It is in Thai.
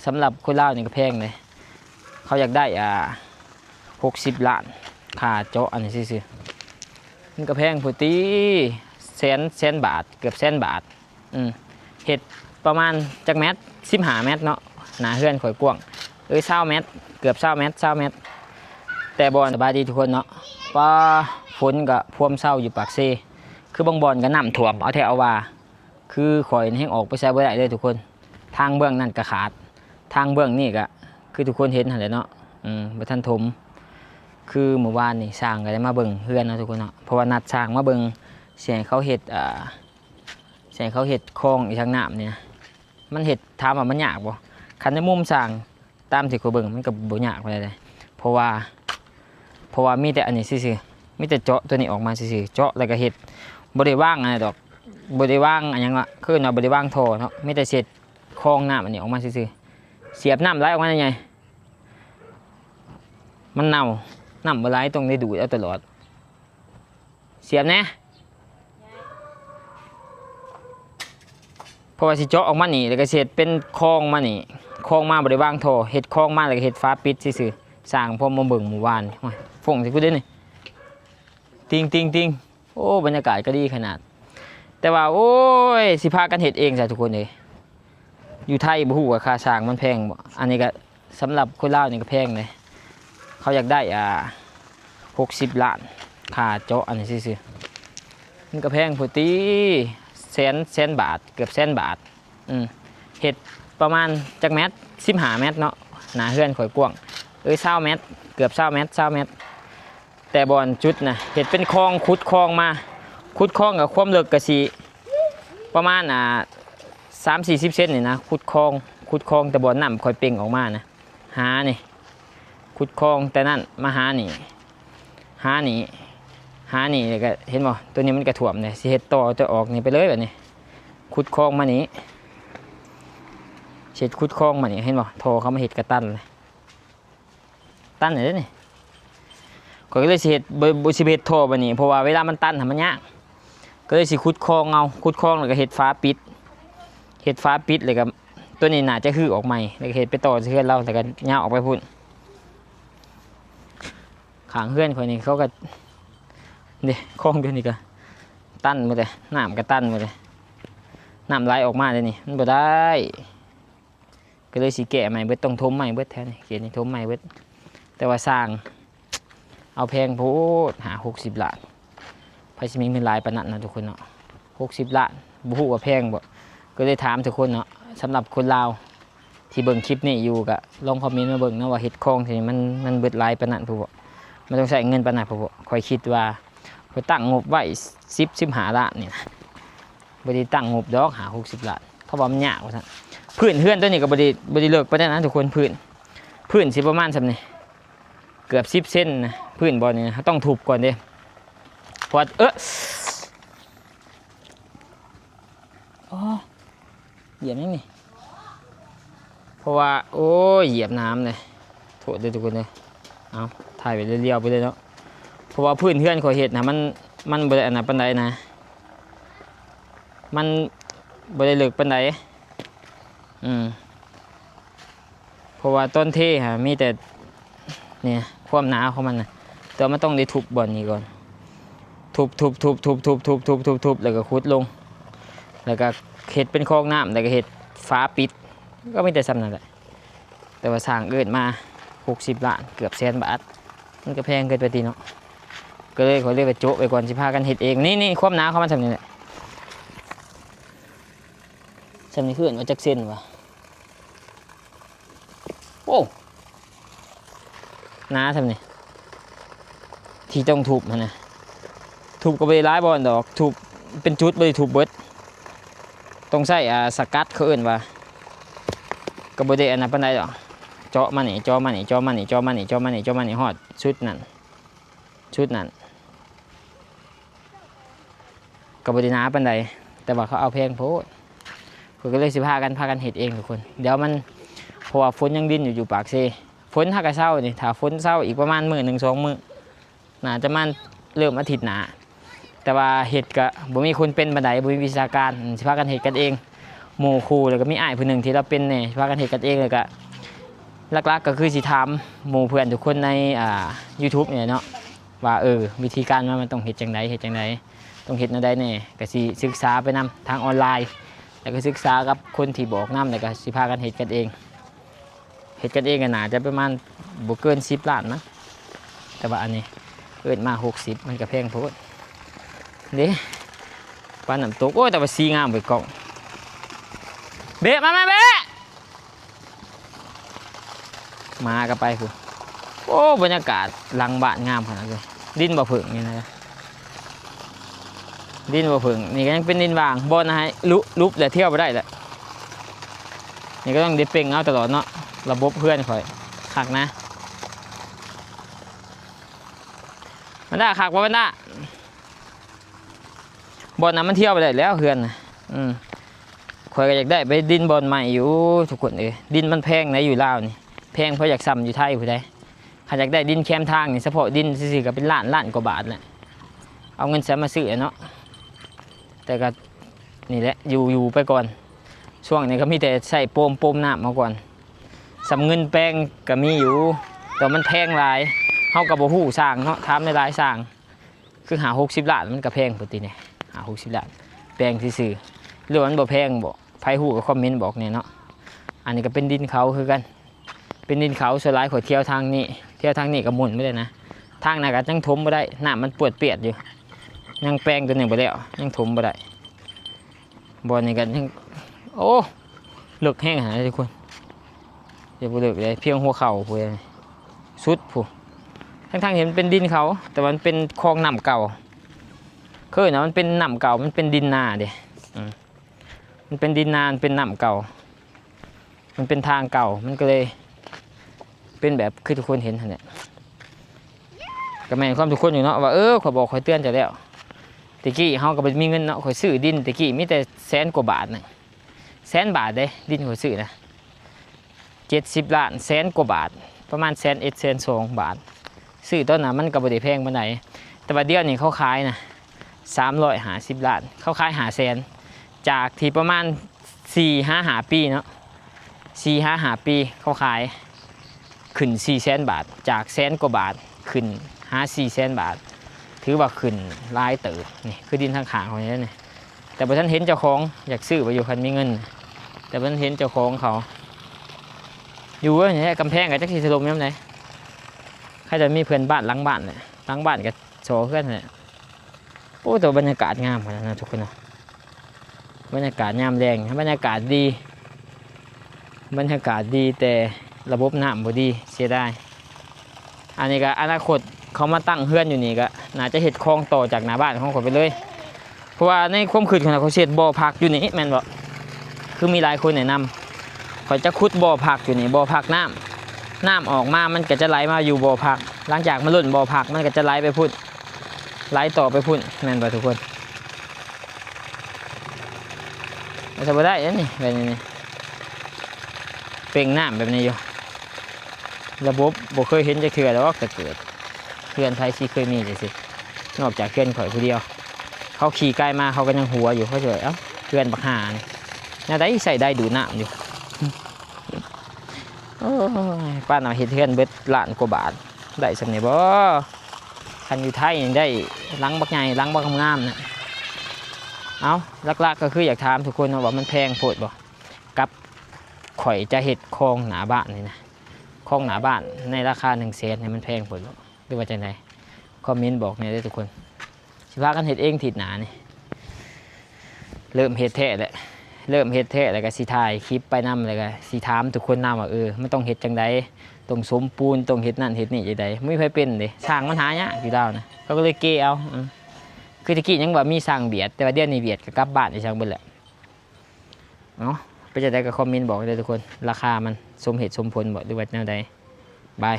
สำหรับคนลาวนี่ก็แพงเลยเขาอยากได้60 ล้านค่าเจาะอันนี้ซื่อๆมันก็แพงพุตีแสนบาทเกือบแสนบาทเห็ดประมาณจักเมตร15 เมตรเนาะหนาเฮือนข่อยกว้าง20 เมตรเกือบ20 เมตรแต่บอลสบายดีทุกคนเนาะปลาฝนก็พวมเศร้าอยู่ปากเซคือบางบอลก็น้ำท่วมเอาแถวว่าคือข่อยให้ออกไปใช้บ่ได้เลยทุกคนทางเบื้องนั่นก็ขาดทางเบื้องนี่ก็คือทุกคนเห็นหั่นแหละเนาะบ่ทันถมคือเมื่อวานนี่สร้างก็ได้มาเบิ่งเฮือนนะทุกคนเนาะเพราะว่านัดสร้างมาเบิ่งเสียงเขาเฮ็ดคลองอีทางน้ำเนี่ยมันเฮ็ดถามว่ามันยากบ่คันในมุมสร้างตามที่เขาเบิ่งมันก็บ่ยากปานใดเลยเพราะว่ามีแต่อันนี้ซื่อๆมีแต่เจาะตัวนี้ออกมาซื่อๆเจาะแล้วก็เฮ็ดบ่ได้ว่างอะไรดอกบ่ได้ว่างอันหยังว่าคือเนาะบ่ได้ว่างท่อเนาะมีแต่เศษคลองน้ำอันนี้ออกมาซื่อๆเสียบน้ำไหลออกมาได้ไงมันเน่าน้ำบ่ไหลต้องได้ดูดเอาตลอดเสียบแน่เพราะว่าสิเจาะออกมานี่แล้วก็เศษเป็นคลองมานี่คลองมาบ่ได้ว่างท่อเฮ็ดคลองมาแล้วก็เฮ็ดฟ้าปิดซื่อๆสร้างพอมาเบิ่งหมู่บ้านฝงสิพูดได้นี่ติงโอ้บรรยากาศก็ดีขนาดแต่ว่าโอ้ยสิพากันเฮ็ดเองซะทุกคนเลยอยู่ไทยบ่ฮู้ว่าค่าสร้างมันแพงบ่อันนี้ก็สำหรับคนลาวนี่ก็แพงเลยเขาอยากได้60 ล้านค่าเจาะอันนี้ซื่อๆมันก็แพงพุตีแสนบาทเกือบแสนบาทเฮ็ดประมาณจักเมตร15 เมตรเนาะหนาเฮือนข่อยกว้าง20 เมตรเกือบ20 เมตรแต่บอนจุดนะเห็ดเป็นคลองขุดคลองมาขุดคลองกับความลึกกะสีประมาณ30-40 เซนนี่นะขุดคลองแต่บอนน้ำค่อยเป่งออกมานะหานี่ขุดคลองแต่นั่นมาหานี่แล้วก็เห็นบ่ตัวนี้มันกระถ่วมเลยสิเห็ดต่อจะออกนี่ไปเลยแบบนี้ขุดคลองมานี่เห็ดขุดคลองมานี่เห็นบ่โทรเขามาเห็ดกระตันเลยตันไหนนี่ก็เลยสิเฮ็ดบ่สิเฮ็ดท่อบัดนี้เพราะว่าเวลามันตันมันยากก็เลยสิขุดคลองแล้วก็เฮ็ดฟ้าปิดแล้วก็ตัวนี้น่าจะฮือออกใหม่แล้วก็เฮ็ดไปต่อเฮือนเราแล้วก็ย่าออกไปพุ่นข้างเฮือนข่อยนี่เขาก็นี่คลองตัวนี้ก็ตันหมดเลยน้ำก็ตันหมดเลยน้ำไหลออกมาเลยนี่มันบ่ได้ก็เลยสิแก้ใหม่เบิดต้องถมใหม่เบิดแท้นี่เขียนนี่ถมใหม่เบิดแต่ว่าสร้างเอาแพงโพดหา60 ล้านไผสิมีเงินหลายปานนั้นนะทุกคนเนาะ60 ล้านบ่ฮู้ว่าแพงบ่ก็เลยถามทุกคนเนาะสำหรับคนลาวที่เบิ่งคลิปนี้อยู่ก็ลองคอมเมนต์มาเบิ่งนะว่าเฮ็ดคลองที่มันเบิดหลายปานนั้นพุ่นบ่มันต้องใช้เงินปานนั้นพุ่นบ่ค่อยคิดว่าค่อยตั้งงบไว้15 ล้านนี่นะบ่ได้ตั้งงบดอกหา60 ล้านเพราะว่ามันยากว่าซั่นพื้นเฮือนตัวนี้ก็บ่ได้เลิกปานนั้นนะทุกคนพื้นสิประมาณซำนี้เกือบ10 เซนนะพื้นบอลนี่เขาต้องทุบก่อนเด้เพราะเหยียบนี่เพราะว่าโอ้ยเหยียบน้ำเลยโถดเลยทุกคนเลยเอาถ่ายไปเรียวๆไปเลยเนาะเพราะว่าพื้นเพื่อนขอเห็ดนะมันบริอันนั้นปันใดนะมันบริเลิกปันใดเพราะว่าต้นเทฮะมีแต่เนี่ยความหนาของมันนะแต่มันต้องได้ทุบบอลนี้ก่อนทุบแล้วก็ขุดลงแล้วก็เห็ดเป็นคลองน้ำแล้วก็เห็ดฟ้าปิดก็ไม่ได้ซ้ำนั่นแหละแต่ว่าสร้างเกิดมา60 ล้านเกือบแสนบาทมันก็แพงเกินไปทีเนาะก็เลยขอเรียกไปโจ๊ะไปก่อนสิพากันเห็ดเองนี่ความหนาของมันซ้ำนี่แหละซ้ำนี่ขึ้นมาจากเส้นวะโอ้น้าทำนี่ที่ต้องทุบมันนะทุบก็ไปร้ายบอลดอกทุบเป็นจุดไปทุบเบิดต้องใส่สกัดเขาเอื่นว่าก็บ่ได้อันนั้นปานใดดอกเจาะมานี่ฮอดชุดนั้นก็บ่ได้หนาปานใดแต่ว่าเขาเอาแพงโพดก็เลยสิพากันเฮ็ดเองทุกคนเดี๋ยวมันเพราะว่าฝนยังดินอยู่ปากเซฝนถ้ากระเช้านี่ถ้าฝนเช้าอีกประมาณมื้อ 1-2 มื้อน่าจะมันเริ่มอาทิตย์หน้าแต่ว่าเห็ดก็บ่มีคนเป็นบันไดบ่มีวิชาการสิพากันเห็ดกันเอง หมู่คู่แล้วก็มีอ้ายผู้หนึ่งที่เราเป็นเนี่ยพากันเฮ็ดกันเองเลยก็หลักๆก็คือสิถามหมู่เพื่อนทุกคนในYouTube เนี่ยเนาะว่าวิธีการมันต้องเฮ็ดจังไดต้องเฮ็ดแนวใดแน่ก็สิศึกษาไปนำทางออนไลน์แล้วก็ศึกษากับคนที่บอกนำแล้วก็สิพากันเฮ็ดกันเองก็น่าจะประมาณบ่เกิน10 ล้านนะแต่ว่าอันนี้เอิ้นมา60มันก็แพงโพดเด้ปลาน้ำตกโอ้ยแต่ว่าสีงามไปกล่องเบะมาเบะมากันไปคุณโอ้บรรยากาศหลังบ้านงามขนาดเลยดินบ่ผึ่งนี่นะดินบ่ผึ่งนี่ก็ยังเป็นดินวางบ่นะฮะลุบแต่เที่ยวไปได้แหละนี่ก็ต้องเด็ดเป่งเอาตลอดเนาะระบบเพื่อนข่อยขักนะมันได้ขักว่ามันได้บอลน้ำมันเที่ยวไปได้แล้วเพื่อนนะข่อยก็อยากได้ไปดินบอลใหม่อยู่ทุกคนดินมันแพงนะอยู่ลาวนี่แพงเพราะอยากซ้ำอยู่ไทยผู้ใดถ้าอยากได้ดินแคมทางนี่เฉพาะดินซื่อๆก็เป็นล้านกว่าบาทแหละเอาเงินแสนมาซื้อเนาะแต่ก็นี่แหละอยู่ไปก่อนช่วงนี้ก็มีแต่ใส่โปมน้ำมาก่อนสำเงินแป้งก็มีอยู่แต่มันแพงหลายเขากับบ่ฮู้สร้างเนาะทำในรายสร้างคือหา60 ล้านมันก็แพงปกติเนี่ยหา60 ล้านแปลงซื่อๆเรื่องมันบ่แพงบ่ไผฮู้ก็คอมเมนต์บอกเนี่ยเนาะอันนี้ก็เป็นดินเขาคือกันเป็นดินเขาส่วนหลายข่อยเที่ยวทางนี้ก็หมุนไม่ได้นะทางนั้นก็ยังถมบ่ได้น้ำมันปวดเปียดอยู่ยังแปลงตัวนี้บ่แล้วยังถมบ่ได้บ่นี่ก็ยังโอ้เลิกแห้งหาทุกคนอย่าบ่เลิกเลยเพียงหัวเข่าพุ่นสุดพุ่นทั้งเห็นเป็นดินเขาแต่มันเป็นคลองน้ำเก่าเคยนะมันเป็นน้ำเก่ามันเป็นดินนาเด้มันเป็นดินนาเป็นน้ำเก่ามันเป็นทางเก่ามันก็เลยเป็นแบบคือทุกคนเห็นเนี่ยก็แม่นความทุกคนอยู่เนาะว่าขอยบอกขอยเตือนจะแล้วตะกี้เขาก็ไปมีเงินเนาะขอยซื้อดินตะกี้มีแต่100,000 กว่าบาทนะ100,000 บาทเด้ดินขอยซื้อนะ70 ล้าน100,000 กว่าบาทประมาณ101 102 บาทซื้อต้นน่ะมันก็บ่ได้แพงปานใดแต่ว่าเดี๋ยวนี้เขาขายนะ350 ล้านเขาขาย500,000จากที่ประมาณ4-5 ปีเนาะ4-5 ปีเขาขายขึ้น400,000 บาทจาก100,000 กว่าบาทขึ้น400,000 บาทถือว่าขึ้นหลายเติบนี่คือดินทางข้างของนี้นี่แต่บ่ทันเห็นเจ้าของอยากซื้อไปอยู่คันมีเงินแต่บ่ทันเห็นเจ้าของเขาอยู่ว่าอย่างนี้กำแพงกับจักรีถล่มยังไงใครจะมีเพื่อนบ้านหลังบ้านเนี่ยหลังบ้านกับโชว์เพื่อนเนี่ยโอ้แต่บรรยากาศงามขนาดนั้นทุกคนนะบรรยากาศยามแรงบรรยากาศดีแต่ระบบน้ำบ่ดีเสียได้อันนี้ก็อนาคตเขามาตั้งเฮือนอยู่นี่ก็น่าจะเห็ดคลองต่อจากหน้าบ้านของเขาไปเลยเพราะว่าในความคิดของเขาเสียดบ่อพักอยู่นี่แม่นบ่คือมีหลายคนแนะนำเขาจะขุดบ่อพักอยู่นี่บ่อพักน้ำออกมามันก็จะไหลมาอยู่บ่อพักหลังจากมันล้นบ่อพักมันก็จะไหลไปพุ่นไหลต่อไปพุ่นแม่นบ่ทุกคนมันจะบ่ได้นี่แบบนี้เป่งน้ำแบบนี้อยู่ระบบบ่เคยเห็นจะเขื่อนแล้วก็เกิดเขื่อนไทยที่เคยมีสินอกจากเขื่อนข่อยผู้เดียวเขาขี่ใกล้มาเขาก็ยังหัวอยู่เขาเฉยเขื่อนบักหาเนี่ยได้ใส่ได้ดูน้ำอยู่ป้าหน่อยเห็ดเขื่อนเบิดล้านกว่าบาทได้สำเนียบ่คันอยู่ไทยยังได้ล้างบักใหญ่ล้างบักงามนะเอาลักๆก็คืออยากถามทุกคนว่ามันแพงโพดบ่กับข่อยจะเห็ดคลองหนาบ้านนี่นะคลองหนาบ้านในราคา100,000เนี่ยมันแพงโพดบ่หรือว่าจังไดคอมเมนต์บอกเนี่ยได้ทุกคนสิพากันเห็ดเองถิดหนานี่เริ่มเห็ดแท้แล้วก็สิถ่ายคลิปไปนำเลยก็สิถามทุกคนนำว่ามันต้องเห็ดจังไดต้องสมปูนต้องเห็ดนั่นเห็ดนี่จังไดไม่เคยเป็นเลยสร้างมันหายากอยู่ดาวนะเขาก็เลยเกเอาคือตะกี้ยังว่ามีสร้างเบียดแต่ว่าเดี๋ยวนี้เบียดก็กลับบ้านอีกช่างเบิ่งแหละเนาะไปจะได้ก็คอมเมนต์บอกเลยทุกคนราคามันสมเหตุสมผลบ่หรือว่าแนวใดบาย